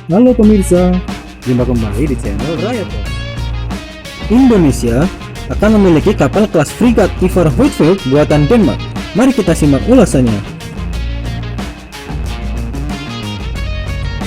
Halo pemirsa, jumpa kembali di channel Raya Pos. Indonesia akan memiliki kapal kelas frigat Ivar Huitfeldt buatan Denmark. Mari kita simak ulasannya.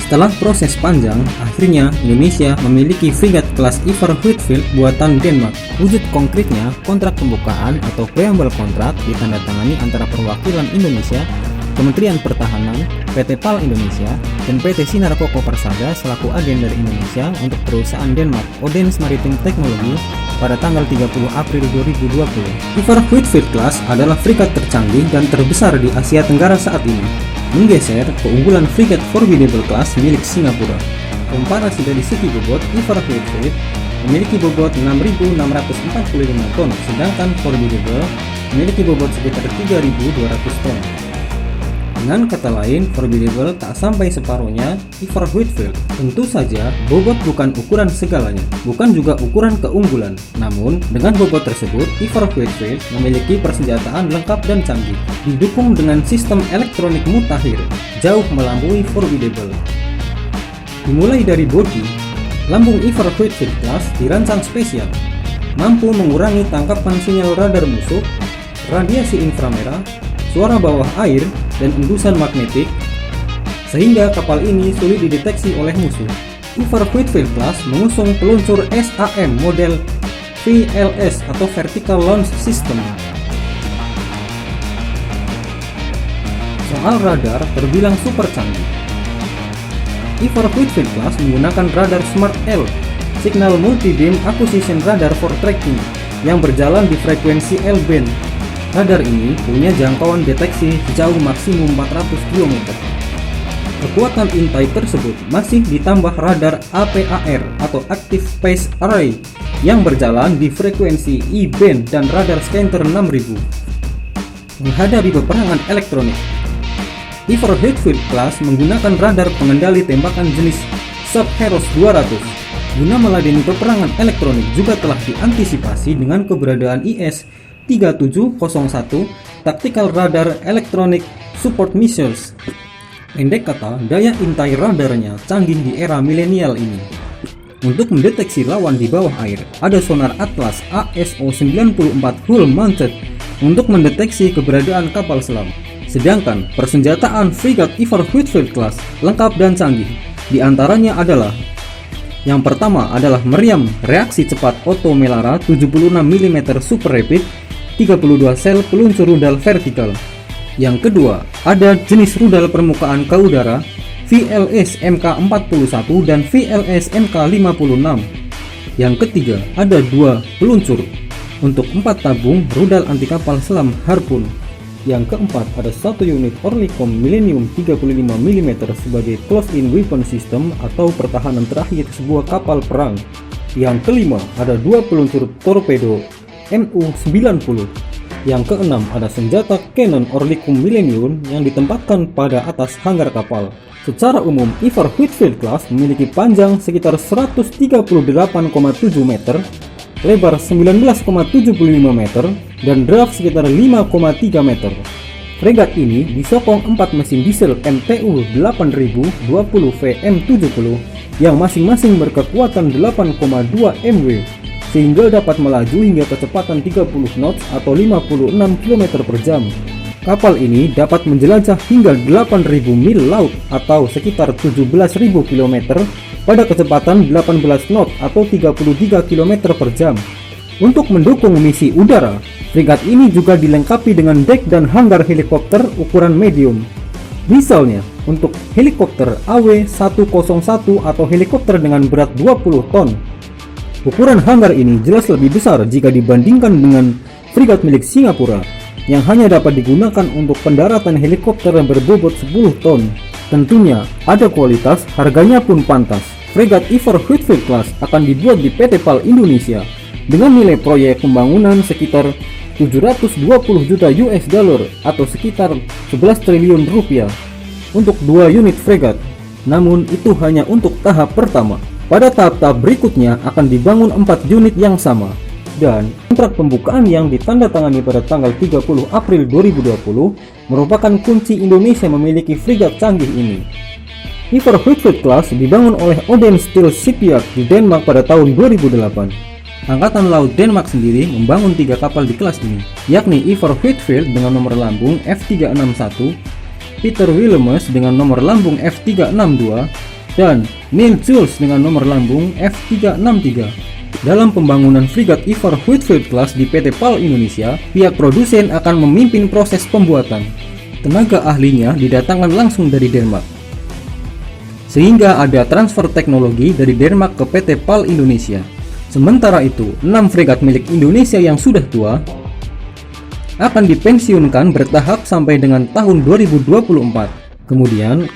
Setelah proses panjang, akhirnya Indonesia memiliki frigat kelas Ivar Huitfeldt buatan Denmark. Wujud konkretnya, kontrak pembukaan atau preambel kontrak ditandatangani antara perwakilan Indonesia, Kementerian Pertahanan, PT PAL Indonesia, dan PT Sinar Koko Persada selaku agen dari Indonesia untuk perusahaan Denmark Odense Maritime Technology pada tanggal 30 April 2020. Ivar Huitfeldt Class adalah frigat tercanggih dan terbesar di Asia Tenggara saat ini, menggeser keunggulan frigat Formidable Class milik Singapura. Komparasi dari segi bobot, Ivar Huitfeldt memiliki bobot 6.645 ton, sedangkan Formidable memiliki bobot sekitar 3.200 ton. Dengan kata lain, Formidable tak sampai separuhnya Ivar Huitfeldt. Tentu saja, bobot bukan ukuran segalanya, bukan juga ukuran keunggulan. Namun, dengan bobot tersebut, Ivar Huitfeldt memiliki persenjataan lengkap dan canggih, didukung dengan sistem elektronik mutakhir, jauh melampaui Formidable. Dimulai dari bodi, lambung Ivar Huitfeldt Class dirancang spesial, mampu mengurangi tangkapan sinyal radar musuh, radiasi inframerah, suara bawah air, dan embusan magnetik, sehingga kapal ini sulit dideteksi oleh musuh. Ivar Huitfeldt Class mengusung peluncur SAM model VLS atau Vertical Launch System. Soal radar terbilang super canggih. Ivar Huitfeldt Class menggunakan radar Smart L, Signal Multi-Beam Acquisition Radar for Tracking, yang berjalan di frekuensi L-band. Radar ini punya jangkauan deteksi sejauh maksimum 400 km. Kekuatan intai tersebut masih ditambah radar APAR atau Active Phase Array yang berjalan di frekuensi E-band dan radar scanner 6000. Menghadapi peperangan elektronik, Ivar Huitfeldt Class menggunakan radar pengendali tembakan jenis Sub-Heros 200. Guna meladeni peperangan elektronik juga telah diantisipasi dengan keberadaan IS-3701 Tactical Radar Electronic Support Missiles. Pendek kata, daya intai radarnya canggih di era milenial ini. Untuk mendeteksi lawan di bawah air, ada sonar Atlas ASO-94 hull mounted untuk mendeteksi keberadaan kapal selam. Sedangkan persenjataan frigat Ivar Huitfeldt Class lengkap dan canggih. Di antaranya adalah: yang pertama adalah meriam reaksi cepat Otto Melara 76 mm Super Rapid 32 sel peluncur rudal vertikal. Yang kedua, ada jenis rudal permukaan ke udara VLS MK41 dan VLS MK56. Yang ketiga, ada 2 peluncur untuk 4 tabung rudal anti kapal selam Harpoon. Yang keempat, ada 1 unit Oerlikon Millennium 35 mm sebagai close-in weapon system atau pertahanan terakhir sebuah kapal perang. Yang kelima, ada 2 peluncur torpedo MU-90. Yang keenam, ada senjata Cannon Oerlikon Millennium yang ditempatkan pada atas hanggar kapal. Secara umum, Ivar Huitfeldt Class memiliki panjang sekitar 138,7 meter, lebar 19,75 meter, dan draft sekitar 5,3 meter. Fregat ini disokong 4 mesin diesel MTU 8000 20V M70 yang masing-masing berkekuatan 8,2 MW, sehingga dapat melaju hingga kecepatan 30 knots atau 56 km per jam. Kapal ini dapat menjelajah hingga 8.000 mil laut atau sekitar 17.000 km pada kecepatan 18 knot atau 33 km per jam. Untuk mendukung misi udara, frigat ini juga dilengkapi dengan dek dan hanggar helikopter ukuran medium. Misalnya, untuk helikopter AW101 atau helikopter dengan berat 20 ton. Ukuran hanggar ini jelas lebih besar jika dibandingkan dengan frigat milik Singapura yang hanya dapat digunakan untuk pendaratan helikopter yang berbobot 10 ton. Tentunya ada kualitas, harganya pun pantas. Fregat Ivar Huitfeldt Class akan dibuat di PT PAL Indonesia dengan nilai proyek pembangunan sekitar 720 juta US dollar atau sekitar 11 triliun rupiah untuk 2 unit fregat. Namun itu hanya untuk tahap pertama. Pada tahap-tahap berikutnya akan dibangun 4 unit yang sama. Dan kontrak pembukaan yang ditandatangani pada tanggal 30 April 2020 merupakan kunci Indonesia memiliki frigat canggih ini. Ivar Huitfeldt class dibangun oleh Oden Steel Shipyard di Denmark pada tahun 2008. Angkatan Laut Denmark sendiri membangun 3 kapal di kelas ini, yakni Ivar Huitfeldt dengan nomor lambung F361, Peter Willems dengan nomor lambung F362, dan Neil Jules dengan nomor lambung F363. Dalam pembangunan frigat Ivar Huitfeldt class di PT PAL Indonesia, pihak produsen akan memimpin proses pembuatan. Tenaga ahlinya didatangkan langsung dari Denmark, sehingga ada transfer teknologi dari Denmark ke PT PAL Indonesia. Sementara itu, 6 fregat milik Indonesia yang sudah tua akan dipensiunkan bertahap sampai dengan tahun 2024. Kemudian,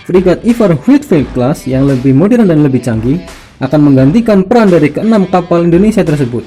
fregat Ivar Huitfeldt class yang lebih modern dan lebih canggih akan menggantikan peran dari ke-6 kapal Indonesia tersebut.